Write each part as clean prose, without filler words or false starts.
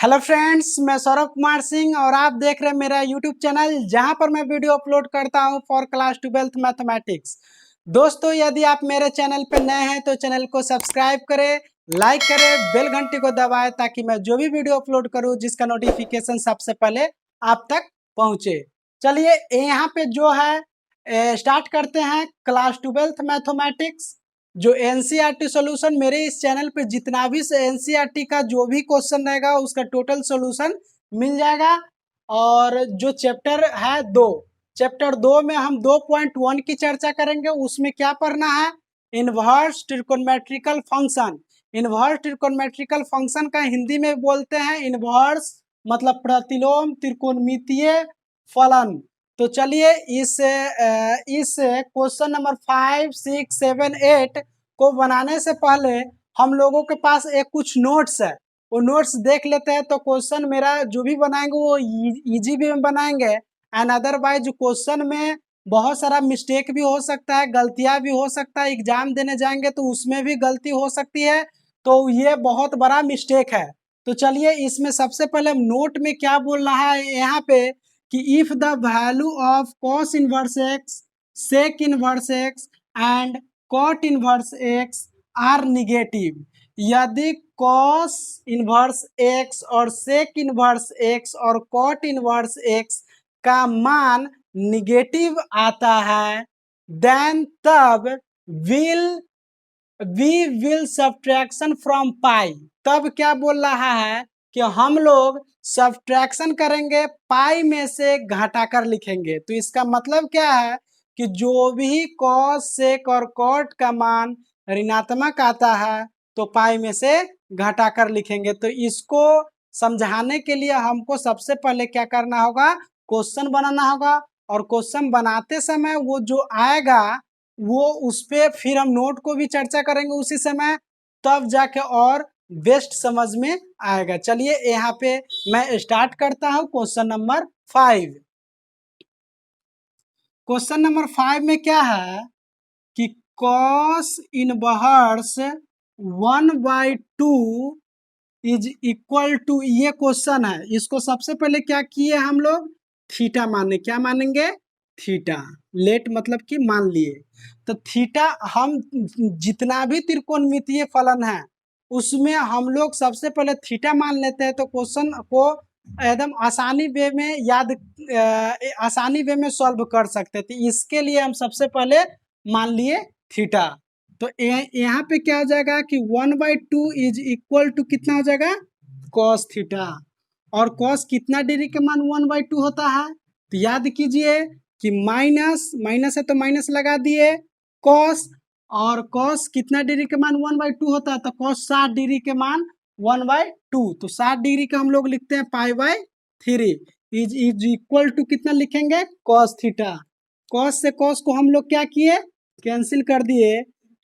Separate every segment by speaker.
Speaker 1: Hello friends, मैं सौरभ कुमार सिंह और आप देख रहे हैं मेरा यूट्यूब चैनल जहां पर मैं वीडियो अपलोड करता हूं फॉर क्लास 12th मैथमेटिक्स। दोस्तों, यदि आप मेरे चैनल पर नए हैं तो चैनल को सब्सक्राइब करें, लाइक करें, बेल घंटी को दबाएं ताकि मैं जो भी वीडियो अपलोड करूं जिसका नोटिफिकेशन सबसे पहले आप तक पहुंचे। चलिए यहाँ पे जो है स्टार्ट करते हैं क्लास 12th मैथमेटिक्स। जो एनसीईआरटी सॉल्यूशन मेरे इस चैनल पे जितना भी एनसीईआरटी का जो भी क्वेश्चन रहेगा उसका टोटल सॉल्यूशन मिल जाएगा। और जो चैप्टर है चैप्टर 2 में हम 2.1 की चर्चा करेंगे। उसमें क्या पढ़ना है? Inverse trigonometrical function. Inverse trigonometrical function का हिंदी में बोलते हैं इनवर्स, मतलब प्रतिलोम त्रिकोणमितीय फलन। तो चलिए इस क्वेश्चन नंबर 5, 6, 7, 8 को बनाने से पहले हम लोगों के पास एक कुछ नोट्स है, वो नोट्स देख लेते हैं। तो क्वेश्चन मेरा जो भी बनाएंगे वो इजी भी बनाएंगे, एंड अदरवाइज क्वेश्चन में बहुत सारा मिस्टेक भी हो सकता है, गलतियां भी हो सकता है। एग्जाम देने जाएंगे तो उसमें भी गलती हो सकती है, तो ये बहुत बड़ा मिस्टेक है। तो चलिए इसमें सबसे पहले नोट में क्या बोल रहा है यहाँ पे कि if the value of cos inverse x, sec inverse x and cot inverse x are negative, यदि cos इनवर्स एक्स और sec इनवर्स एक्स और cot इनवर्स एक्स का मान निगेटिव आता है, देन तब we will subtraction from pi. तब क्या बोल रहा है कि हम लोग सब्ट्रैक्शन करेंगे, पाई में से घटाकर लिखेंगे। तो इसका मतलब क्या है कि जो भी कॉस सेक और कॉट का मान ऋणात्मक आता है तो पाई में से घटाकर लिखेंगे। तो इसको समझाने के लिए हमको सबसे पहले क्या करना होगा? क्वेश्चन बनाना होगा, और क्वेश्चन बनाते समय वो जो आएगा वो उस पे फिर हम नोट को भी चर्चा करेंगे उसी समय, तब जाके और बेस्ट समझ में आएगा। चलिए यहाँ पे मैं स्टार्ट करता हूँ क्वेश्चन नंबर 5। क्वेश्चन नंबर 5 में क्या है कि cos inverse 1/2 is equal to, ये क्वेश्चन है। इसको सबसे पहले क्या किए हम लोग? थीटा माने। क्या मानेंगे? थीटा। लेट मतलब कि मान लिए। तो थीटा हम जितना भी त्रिकोणमितीय फलन है उसमें हम लोग सबसे पहले थीटा मान लेते हैं, तो क्वेश्चन को एकदम आसानी वे में आसानी वे में सॉल्व कर सकते थे। इसके लिए हम सबसे पहले मान लिए थीटा। तो यहाँ पे क्या हो जाएगा कि 1/2 इज इक्वल टू कितना हो जाएगा? Cos theta. और कॉस कितना डिग्री के मान 1/2 होता है? तो याद कीजिए कि माइनस माइनस है तो माइनस लगा दिए, कॉस, और कॉस कितना डिग्री के मान 1/2 होता है? तो कॉस 60 डिग्री के मान 1/2। तो 60 डिग्री का हम लोग लिखते हैं π/3 इज इक्वल टू कितना लिखेंगे? Cos theta. कॉस से कॉस को हम लोग क्या किए? कैंसिल कर दिए।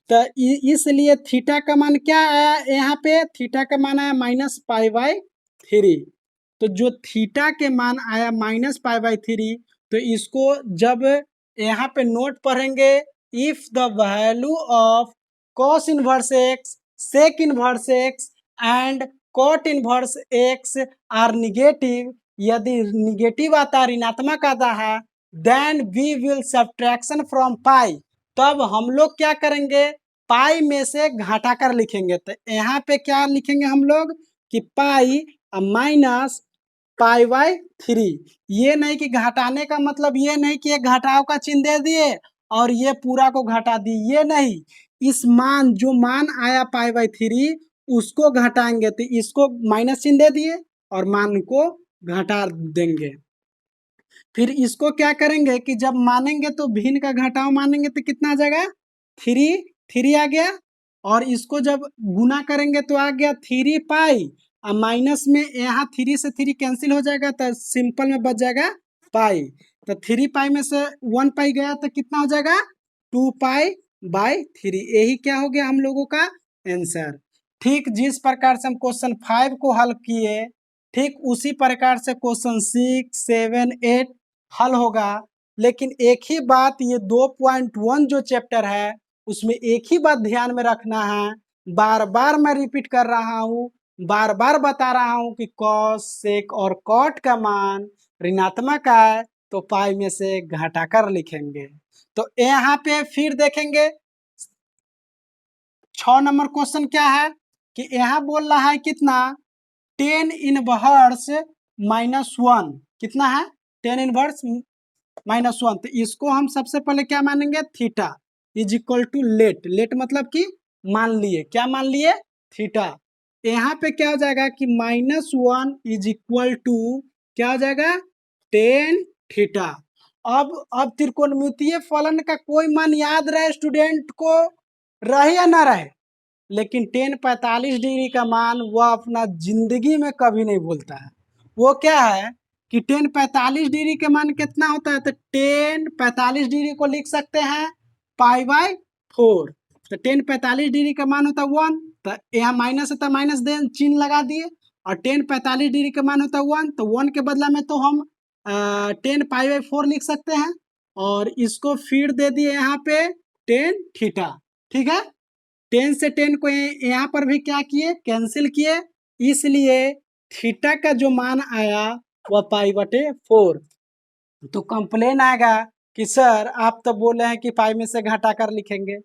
Speaker 1: तो इसलिए थीटा का मान क्या आया? यहाँ पे थीटा का मान आया -π/3। तो जो थीटा के मान आया -π/3, तो इसको जब यहाँ पे नोट पढ़ेंगे, if the value of cos inverse x, sec inverse x and cot inverse x are negative, यदि निगेटिव आता, ऋणात्मक आता है, then we will subtraction from pi. तब हम लोग क्या करेंगे? पाई में से घटाकर लिखेंगे। तो यहाँ पे क्या लिखेंगे हम लोग कि पाई माइनस π/3। ये नहीं कि घटाने का मतलब ये नहीं कि एक घटाव का चिन्ह दे दिए और ये पूरा को घटा दी, ये नहीं। इस मान जो मान आया π/3 उसको घटाएंगे, तो इसको माइनस चिन्ह दे दिए और मान को घटा देंगे। फिर इसको क्या करेंगे कि जब मानेंगे तो भिन्न का घटाव मानेंगे तो कितना आ जाएगा? 3 आ गया। और इसको जब गुना करेंगे तो आ गया 3π, और माइनस में यहाँ 3 से 3 कैंसिल हो जाएगा तो सिंपल में बच जाएगा पाई। तो 3π में से 1π गया तो कितना हो जाएगा? 2π/3। यही क्या हो गया हम लोगों का आंसर। ठीक जिस प्रकार से हम क्वेश्चन 5 को हल किए, ठीक उसी प्रकार से क्वेश्चन 6, 7, 8 हल होगा। लेकिन एक ही बात, ये 2.1 जो चैप्टर है उसमें एक ही बात ध्यान में रखना है, बार बार मैं रिपीट कर रहा हूँ बार बार बता रहा हूं कि कॉस सेक और कॉट का मान ऋणात्मक है तो पाई में से घटाकर लिखेंगे। तो यहाँ पे फिर देखेंगे 6 नंबर क्वेश्चन क्या है कि यहाँ बोल रहा है कितना 10 इनवर्स -1 कितना है 10 इनवर्स -1। तो इसको हम सबसे पहले क्या मानेंगे theta is equal to let. Let मतलब कि मान लिए, क्या मान लिए थीटा। यहाँ पे क्या हो जाएगा कि -1 इज इक्वल टू क्या हो जाएगा 10 थीटा। अब त्रिकोणमितीय फलन का कोई मान याद रहे स्टूडेंट को, रहे या ना रहे, लेकिन 10 45 डिग्री का मान वह अपना जिंदगी में कभी नहीं भूलता है। वो क्या है कि 10 45 डिग्री के मान कितना होता है, तो 10 45 डिग्री को लिख सकते हैं π/4। तो 10 45 डिग्री का मान होता है 1, तो यहाँ माइनस होता है माइनस दे चिन्ह लगा दिए, और 10 45 डिग्री का मान होता है 1, तो 1 के बदला में तो हम 10π/4 लिख सकते हैं, और इसको फिर दे दिए यहाँ पे 10 थीटा। ठीक है, 10 से 10 को यहाँ पर भी क्या किए कैंसिल किए, इसलिए थीटा का जो मान आया वह π/4। तो कंप्लेन आएगा कि सर आप तो बोले हैं कि पाई में से घटाकर लिखेंगे,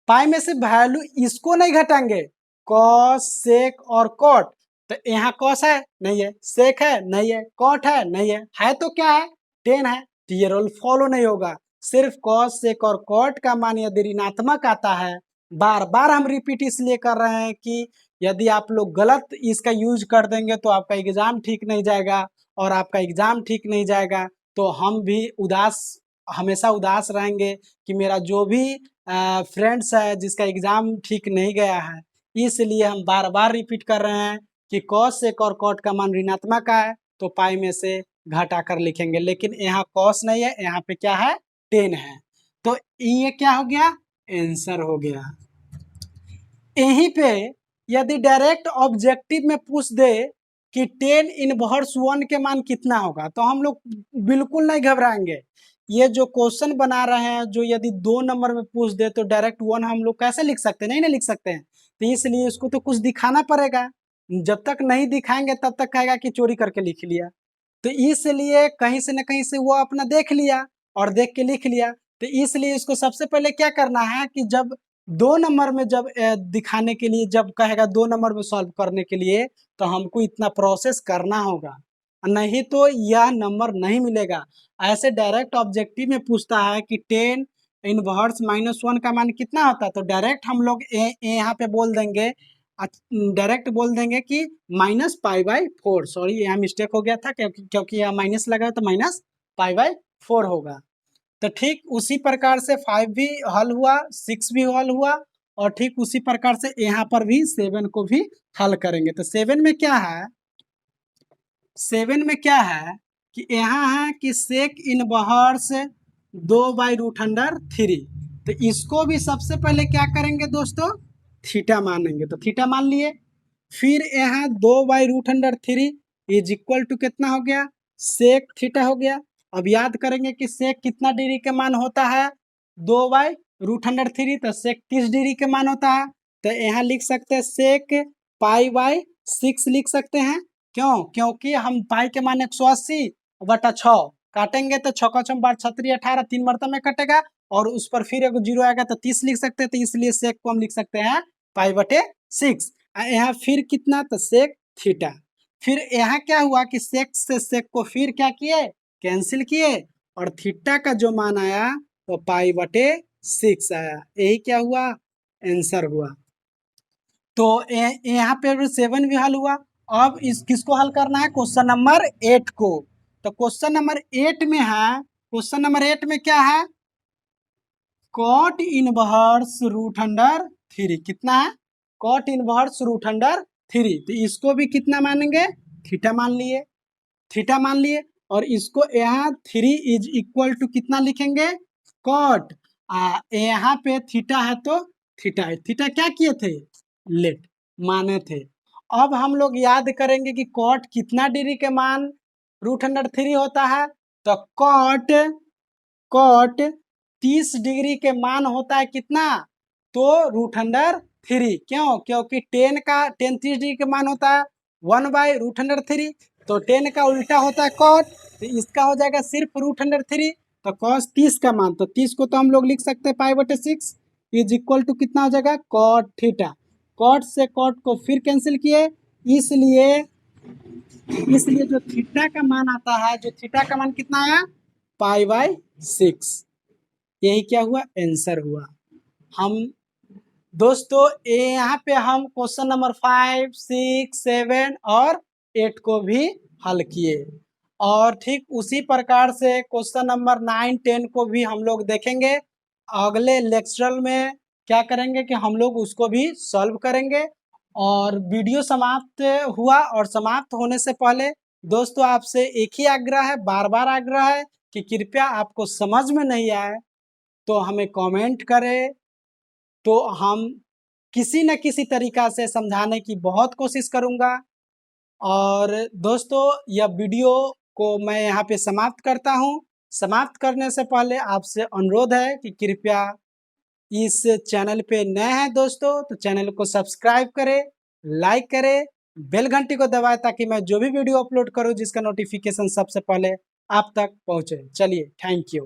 Speaker 1: पाई में से वैल्यू इसको नहीं घटाएंगे, कॉस सेक और कॉट। तो यहाँ कॉस है नहीं है, सेक है नहीं है, कॉट है नहीं है तो क्या है 10 है, तो ये रूल फॉलो नहीं होगा। सिर्फ कॉस सेक और कॉट का मान यदि ऋणात्मक आता है, बार बार हम रिपीट इसलिए कर रहे हैं कि यदि आप लोग गलत इसका यूज कर देंगे तो आपका एग्जाम ठीक नहीं जाएगा, और आपका एग्जाम ठीक नहीं जाएगा तो हम भी हमेशा उदास रहेंगे कि मेरा जो भी फ्रेंड्स है जिसका एग्जाम ठीक नहीं गया है। इसलिए हम बार बार रिपीट कर रहे हैं कि कॉस सेक और कॉट का मान ऋणात्मक है तो पाई में से घटा कर लिखेंगे, लेकिन यहाँ कॉस नहीं है, यहाँ पे क्या है 10 है, तो ये क्या हो गया आंसर हो गया। यहीं पे यदि डायरेक्ट ऑब्जेक्टिव में पूछ दे कि 10 इनवर्स 1 के मान कितना होगा, तो हम लोग बिल्कुल नहीं घबराएंगे। ये जो क्वेश्चन बना रहे हैं, जो यदि 2 नंबर में पूछ दे तो डायरेक्ट 1 हम लोग कैसे लिख सकते हैं, नहीं ना लिख सकते हैं, तो इसलिए इसको तो कुछ दिखाना पड़ेगा। जब तक नहीं दिखाएंगे तब तक कहेगा कि चोरी करके लिख लिया, तो इसलिए कहीं से न कहीं से वो अपना देख लिया और देख के लिख लिया। तो इसलिए इसको सबसे पहले क्या करना है कि जब 2 नंबर में जब दिखाने के लिए जब कहेगा 2 नंबर में सॉल्व करने के लिए, तो हमको इतना प्रोसेस करना होगा, नहीं तो यह नंबर नहीं मिलेगा। ऐसे डायरेक्ट ऑब्जेक्टिव में पूछता है कि 10 इनवर्स -1 का मान कितना होता है, तो डायरेक्ट हम लोग यहाँ पे बोल देंगे, डायरेक्ट बोल देंगे कि -π/4। सॉरी यहाँ मिस्टेक हो गया था, क्योंकि यहाँ माइनस लगा है तो -π/4 होगा। तो ठीक उसी प्रकार से 5 भी हल हुआ, 6 भी हल हुआ, और ठीक उसी प्रकार से यहाँ पर भी 7 को भी हल करेंगे। तो 7 में क्या है, 7 में क्या है कि यहाँ है कि सेक इनवर्स 2/√3। तो इसको भी सबसे पहले क्या करेंगे दोस्तों थीटा मानेंगे, तो थीटा मान लिए। फिर यहाँ 2/√3 इज इक्वल टू कितना हो गया सेक थीटा हो गया। अब याद करेंगे कि सेक कितना डिग्री के मान होता है 2/√3, तो सेक 30 डिग्री के मान होता है। तो यहाँ लिख सकते हैं सेक π/6 लिख सकते हैं। क्यों, क्योंकि हम पाई के मान 180/6 काटेंगे तो 6 का 6 × 18 3 मरतबा में कटेगा, और उस पर फिर एक 0 आएगा तो 30 लिख सकते हैं। तो इसलिए सेक को हम लिख सकते हैं π/6। यहाँ फिर कितना, तो सेक थीटा। फिर यहाँ क्या हुआ कि सेक से सेक को फिर क्या किए कैंसिल किए, और थीटा का जो मान आया वो π/6 आया। यही क्या हुआ आंसर हुआ। तो यहाँ पे 7 भी हल हुआ। अब इस किसको हल करना है क्वेश्चन नंबर 8 को। तो क्वेश्चन नंबर 8 में है, क्वेश्चन नंबर 8 में क्या है कॉट इनवर्स √3 कितना है कॉट इनवर्स √3। तो इसको भी कितना मानेंगे थीटा मान लिए, थीटा मान लिए, और इसको यहाँ 3 इज इक्वल टू कितना लिखेंगे कॉट, यहाँ पे थीटा है तो थीटा है, थीटा क्या किए थे लेट माने थे। अब हम लोग याद करेंगे कि कॉट कितना डिग्री के मान √3 होता है, तो कॉट कॉट 30 डिग्री के मान होता है कितना, तो √3 3। क्यों? क्योंकि 10 का 10 का मान होता है 1/√3, तो 10 का उल्टा होता है कॉट, तो इसका हो जाएगा सिर्फ √3। तो कॉस 30 का मान, तो 30 को तो हम लोग लिख सकते हैं π/6 इज इक्वल टू कितना हो जाएगा कॉट थीटा। कॉट से कॉट को फिर कैंसिल किए, इसलिए इसलिए जो थीटा का मान आता है, जो थीटा का मान कितना आया π/6। यही क्या हुआ आंसर हुआ। हम दोस्तों यहाँ पे हम क्वेश्चन नंबर 5, 6, 7 और 8 को भी हल किए, और ठीक उसी प्रकार से क्वेश्चन नंबर 9, 10 को भी हम लोग देखेंगे। अगले लेक्चर में क्या करेंगे कि हम लोग उसको भी सॉल्व करेंगे। और वीडियो समाप्त हुआ, और समाप्त होने से पहले दोस्तों आपसे एक ही आग्रह है, बार बार आग्रह है कि कृपया आपको समझ में नहीं आए तो हमें कमेंट करें, तो हम किसी न किसी तरीका से समझाने की बहुत कोशिश करूंगा। और दोस्तों यह वीडियो को मैं यहाँ पे समाप्त करता हूँ। समाप्त करने से पहले आपसे अनुरोध है कि कृपया इस चैनल पे नए हैं दोस्तों तो चैनल को सब्सक्राइब करें, लाइक करें, बेल घंटी को दबाएं ताकि मैं जो भी वीडियो अपलोड करूँ जिसका नोटिफिकेशन सबसे पहले आप तक पहुँचे। चलिए, थैंक यू।